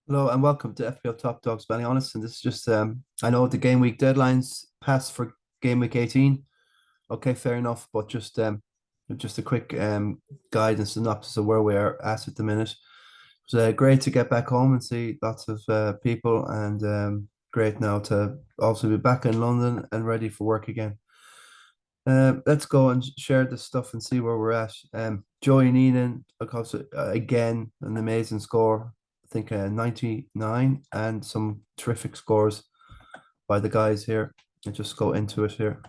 Hello and welcome to FPL Top Dogs Ballyhaunis. And this is just I know the game week deadlines passed for game week 18. Okay, fair enough, but just a quick guide and synopsis of where we are at the minute. It was great to get back home and see lots of people, and great now to also be back in London and ready for work again. Let's go and share this stuff and see where we're at. Joey Neenan, of course, again, an amazing score. I think 99 and some terrific scores by the guys here. I'll just go into it here.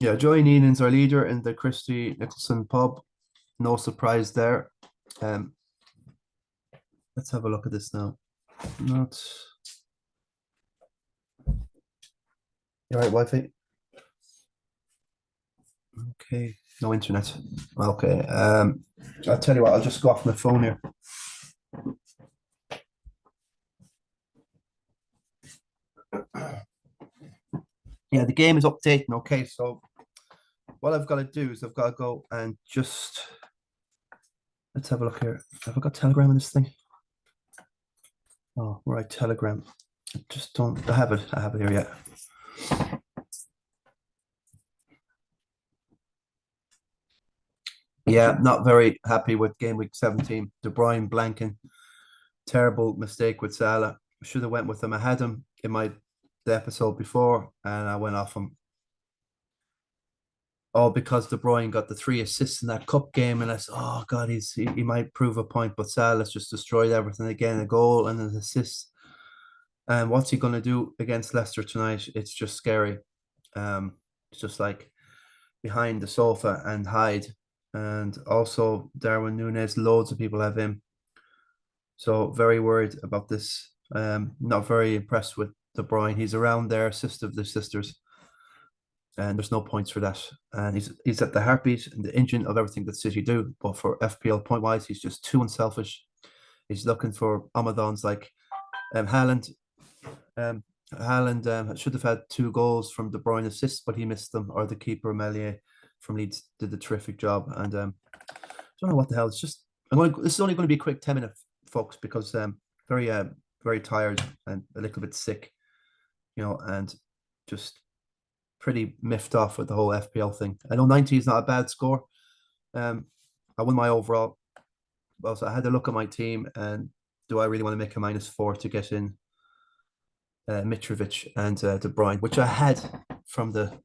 Yeah, Joey Neenan's our leader in the Christy Nicholson pub. No surprise there. Let's have a look at this now. Not. You all right, Wi-Fi? Okay, no internet. Okay. I'll tell you what, I'll just go off my phone here. Yeah, the game is updating. Okay, so what I've got to do is I've got to go and just let's have a look here. Have I got Telegram in this thing? Oh, right, Telegram. I just don't. I have it. I have it here yet. Yeah, not very happy with game week 17. De Bruyne blanking. Terrible mistake with Salah. Should have went with him. I had him in the episode before, and I went off him. Oh, because De Bruyne got the 3 assists in that cup game, and I said, "Oh God, he might prove a point." But Salah's just destroyed everything again. A goal and an assist. And what's he going to do against Leicester tonight? It's just scary. It's just like behind the sofa and hide. And also Darwin Núñez, loads of people have him. So very worried about this. Not very impressed with De Bruyne. He's around there, sister of the sisters, and there's no points for that. And he's at the heartbeat and the engine of everything that City do. But for FPL point wise, he's just too unselfish. He's looking for Amadons like Haaland. Haaland should have had 2 goals from De Bruyne assists, but he missed them. Or the keeper Melier from Leeds did a terrific job. And I don't know what the hell. It's just This is only going to be a quick 10-minute, folks, because very very tired and a little bit sick, and just pretty miffed off with the whole FPL thing. I know 90 is not a bad score. I won my overall. Well, so I had a look at my team, and do I really want to make a -4 to get in Mitrovic and De Bruyne, which I had from the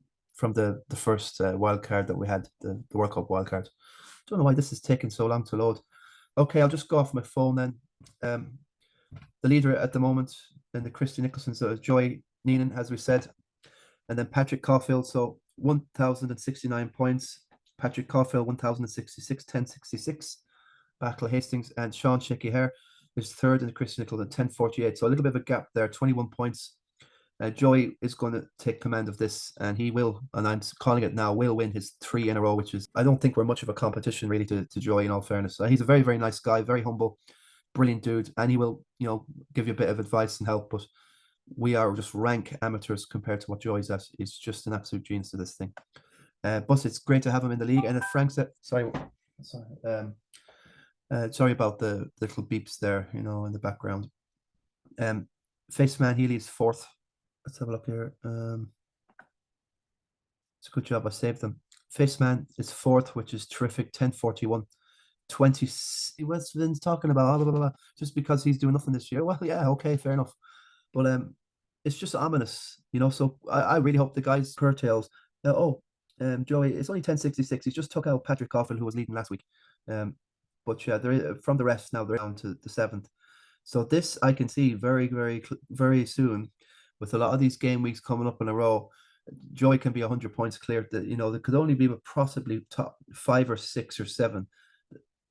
first wild card that we had, the World Cup wild card. Don't know why this is taking so long to load. Okay, I'll just go off my phone then. The leader at the moment in the Christy Nicholson, so Joey Neenan, as we said, and then Patrick Caulfield, so 1,069 points. Patrick Caulfield, 1,066, 1066. Battle Hastings and Sean Shaky Hair is third in the Christy Nicholson at 1048. So a little bit of a gap there, 21 points. Joey is going to take command of this, and he will, and I'm calling it now, will win his 3 in a row, which is, I don't think we're much of a competition really to Joey, in all fairness. He's a very, very nice guy, very humble, brilliant dude, and he will, give you a bit of advice and help, but we are just rank amateurs compared to what Joey's at. He's just an absolute genius to this thing. But it's great to have him in the league. And if Frank said, sorry, sorry about the little beeps there, in the background. Faceman Healy is fourth. Let's have a look here. It's a good job. I saved them. Faceman is fourth, which is terrific. 1041. 20. What's Vince talking about? Blah, blah, blah, just because he's doing nothing this year. Well, yeah, okay, fair enough. But it's just ominous, So I really hope the guys curtails. Joey, it's only 1066. He's just took out Patrick Coffin, who was leading last week. But yeah, from the rest now they're down to the 7th. So this I can see very, very, very soon, with a lot of these game weeks coming up in a row. Joey can be 100 points clear. That there could only be possibly top 5 or 6 or 7,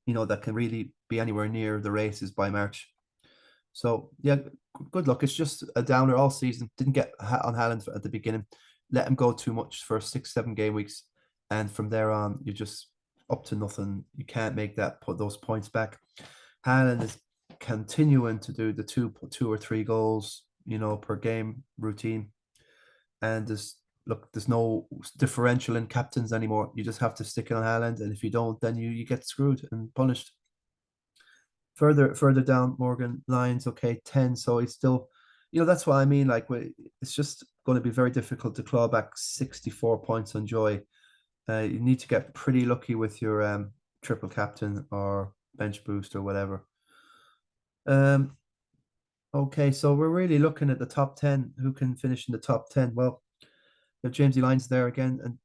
that can really be anywhere near the races by March. So yeah, good luck. It's just a downer all season. Didn't get on Haaland at the beginning. Let him go too much for 6, 7 game weeks, and from there on, you're just up to nothing. You can't make put those points back. Haaland is continuing to do the two or three goals, per game routine, and there's no differential in captains anymore. You just have to stick it on Haaland, and if you don't, then you get screwed and punished. Further down, Morgan Lyons, okay, 10. So he's still, that's what I mean. Like, it's just going to be very difficult to claw back 64 points on Joy. You need to get pretty lucky with your triple captain or bench boost or whatever. Okay, so we're really looking at the top 10. Who can finish in the top 10? Well, Jamesy Lyons there again, and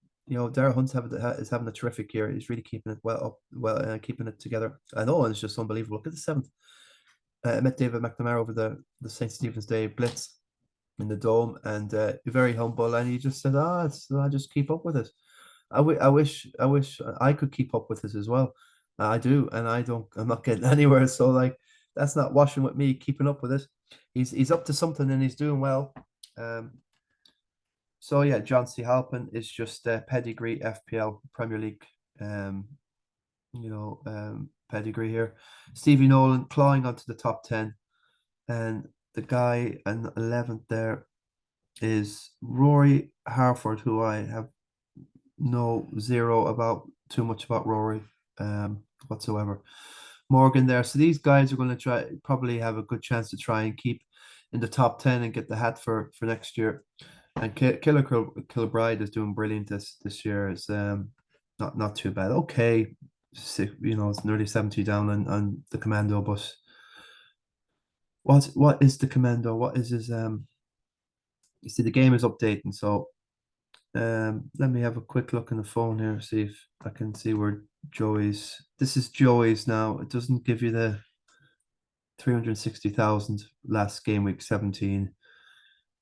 Darragh Hunt's is having a terrific year. He's really keeping it keeping it together. And Owen is just unbelievable. Look at the seventh. I met David McNamara over the St. Stephen's Day Blitz in the Dome, and very humble. And he just said, I just keep up with it. I wish I could keep up with this as well. I do, and I'm not getting anywhere. So like, that's not washing with me. Keeping up with it, he's up to something and he's doing well. So yeah, John C. Halpin is just pedigree FPL Premier League, pedigree here. Stevie Nolan clawing onto the top 10, and the guy in 11th there is Rory Harford, who I have no zero about too much about Rory whatsoever. Morgan there. So these guys are going to probably have a good chance to try and keep in the top 10 and get the hat for next year. And Killer Kilbride is doing brilliant this year. It's not too bad. Okay, it's nearly 70 down on the Commando, but what is the Commando? What is his you see the game is updating, so let me have a quick look on the phone here, see if I can see where Joey's. This is Joey's now. It doesn't give you the 360,000 last game week 17.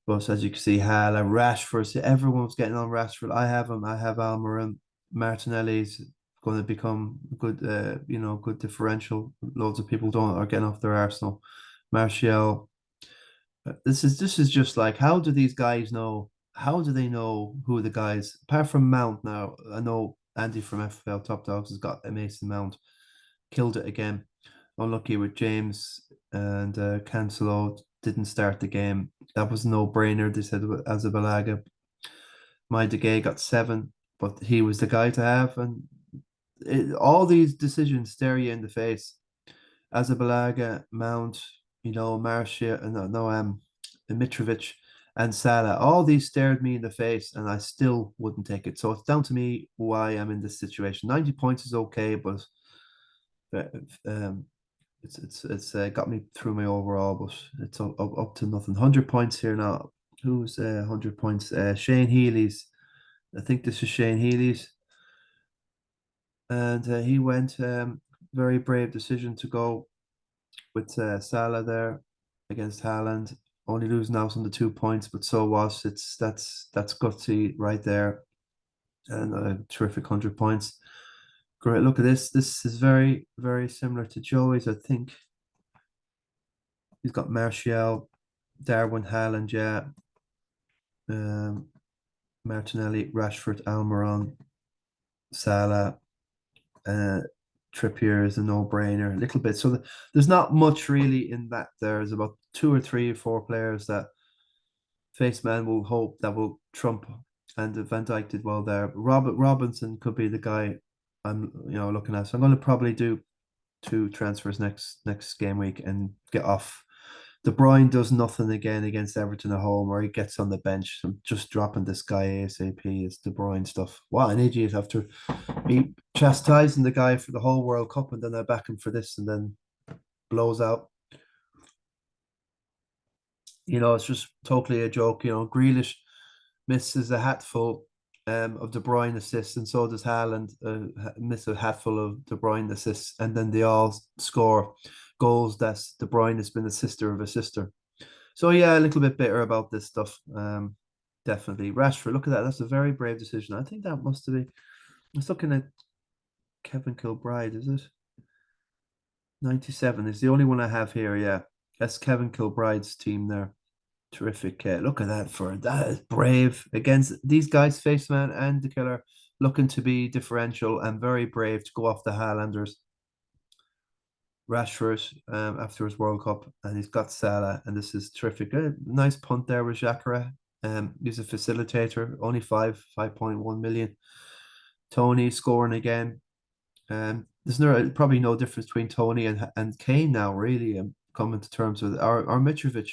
But as you can see, Hala, Rashford, see, everyone's getting on Rashford. I have him. I have Almiron. Martinelli's going to become good, good differential. Loads of people are getting off their Arsenal. Martial. This is just like, how do these guys know? How do they know who the guys, apart from Mount now? I know Andy from FPL Top Dogs has got a Mason Mount, killed it again. Unlucky with James and Cancelo didn't start the game. That was no brainer. They said Azabalaga. My De Gea got 7, but he was the guy to have. And all these decisions stare you in the face. Azabalaga, Mount, Martial, Mitrovic and Salah. All these stared me in the face, and I still wouldn't take it. So it's down to me why I'm in this situation. 90 points is okay, but it's got me through my overall, but it's up to nothing. 100 points here now. Who's 100 points? Shane Healy's. I think this is Shane Healy's, and he went very brave decision to go with Salah there against Haaland. Only losing out on the 2 points, but so was. That's gutsy right there, and a terrific 100 points. Great. Look at this. This is very, very similar to Joey's, I think. He's got Martial, Darwin, Haaland, yeah. Martinelli, Rashford, Almiron, Salah, Trippier is a no-brainer, a little bit. So there's not much really in that. There's about 2 or 3 or 4 players that Faceman will hope that will trump, and Van Dijk did well there. Robinson could be the guy I'm looking at. So I'm going to probably do 2 transfers next game week and get off. De Bruyne does nothing again against Everton at home, or he gets on the bench. I'm just dropping this guy ASAP. It's De Bruyne stuff. What an idiot after me chastising the guy for the whole World Cup, and then I back him for this, and then blows out. It's just totally a joke. Grealish misses a hatful of De Bruyne assists, and so does Haaland miss a hatful of De Bruyne assists, and then they all score goals that De Bruyne has been a sister of a sister. So yeah, a little bit bitter about this stuff. Definitely. Rashford, look at that. That's a very brave decision. I think that must have been. I was looking at Kevin Kilbride, is it? 97 is the only one I have here, yeah. That's Kevin Kilbride's team there. Terrific. Look at that that is brave against these guys, Faceman and the Killer, looking to be differential and very brave to go off the Highlanders. Rashford after his World Cup, and he's got Salah, and this is terrific. Nice punt there with Jacare. He's a facilitator, only 5.1 million. Tony scoring again. there's probably no difference between Tony and Kane now, really. Coming to terms with our Mitrovic.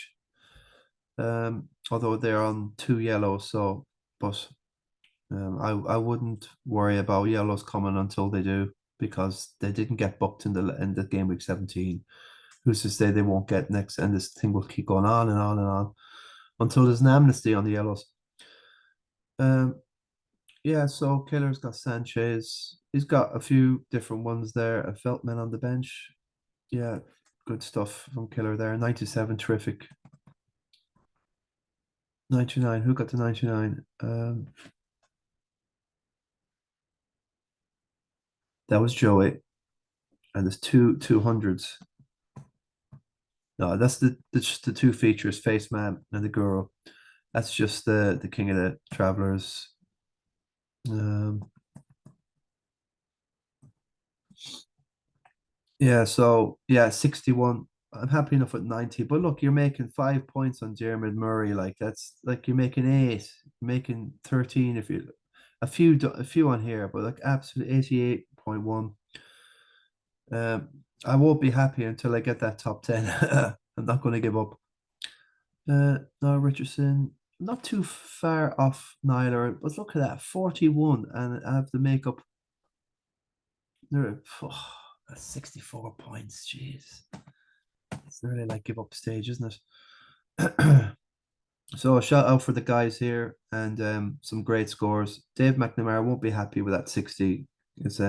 Although they're on 2 yellows, so but I wouldn't worry about yellows coming until they do, because they didn't get booked in the game week 17. Who's to say they won't get next? And this thing will keep going on and on and on until there's an amnesty on the yellows. Um, yeah. So Killer's got Sanchez. He's got a few different ones there. A Feltman on the bench. Yeah, good stuff from Killer there. 97, terrific. 99. Who got the 99? That was Joey. And there's two 200s. No, that's just the two features, Face Man and the Girl. That's just the King of the Travelers. Um, yeah, so yeah, 61. I'm happy enough with 90. But look, you're making 5 points on Jeremy Murray. Like that's like you're making eight, you're making 13 if you a few on here, but like absolutely 88.1. I won't be happy until I get that top 10. I'm not going to give up. No, Richardson, not too far off Nyler, but look at that, 41, and I have to make up. That's 64 points. Jeez, it's really like give up stage, isn't it? So a shout out for the guys here and some great scores. Dave McNamara won't be happy with that 60. It's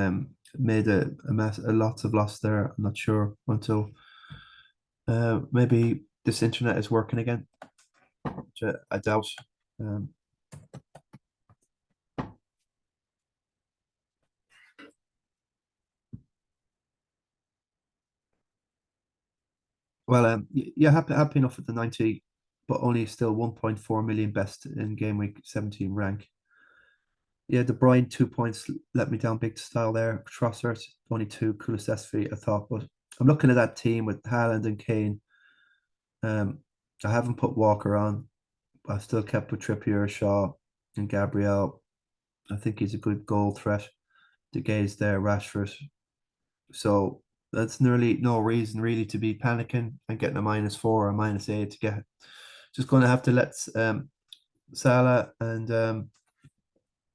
made a lots of loss there. I'm not sure until maybe this internet is working again, which I doubt. Um, well, yeah, happy enough with the 90, but only still 1.4 million best in game week 17 rank. Yeah, De Bruyne 2 points let me down big style there. Trossard only two, Kulusevski I thought, but I'm looking at that team with Haaland and Kane. I haven't put Walker on. I still kept with Trippier, Shaw, and Gabriel. I think he's a good goal threat. De Gea there, Rashford. So that's nearly no reason really to be panicking and getting a -4 or a -8 to get. Just going to have to let Salah and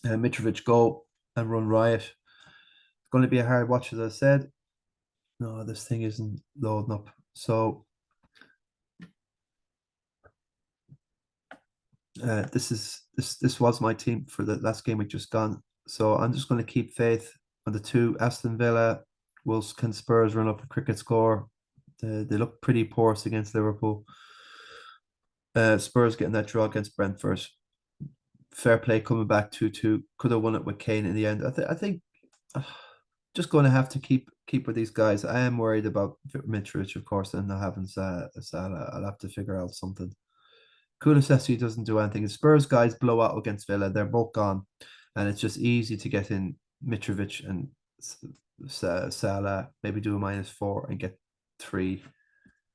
Mitrovic go and run riot. It's going to be a hard watch, as I said. No, this thing isn't loading up. So this was my team for the last game we just gone. So I'm just going to keep faith on the two Aston Villa. Can Spurs run up a cricket score? They look pretty porous against Liverpool. Spurs getting that draw against Brentford. Fair play coming back 2-2. Could have won it with Kane in the end. I think just going to have to keep with these guys. I am worried about Mitrovic, of course, and not having Salah. I'll have to figure out something. Kulusevski doesn't do anything. The Spurs guys blow out against Villa. They're both gone, and it's just easy to get in Mitrovic and Salah. Maybe do a -4 and get 3.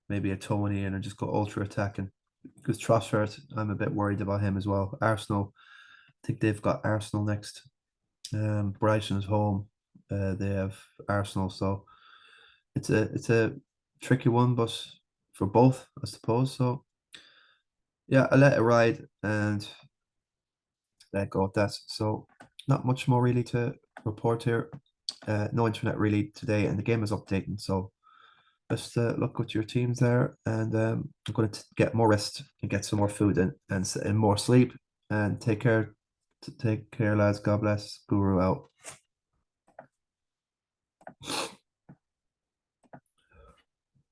Maybe a Tony and just go ultra attacking. Because Trossard, I'm a bit worried about him as well. Arsenal, I think they've got Arsenal next. Brighton is home. They have Arsenal, so it's a tricky one, but for both, I suppose. So yeah, I let it ride and let go of that. So not much more really to report here. No internet really today, and the game is updating. So just look at your teams there, and I'm going to get more rest and get some more food and more sleep. And take care, lads. God bless. Guru out.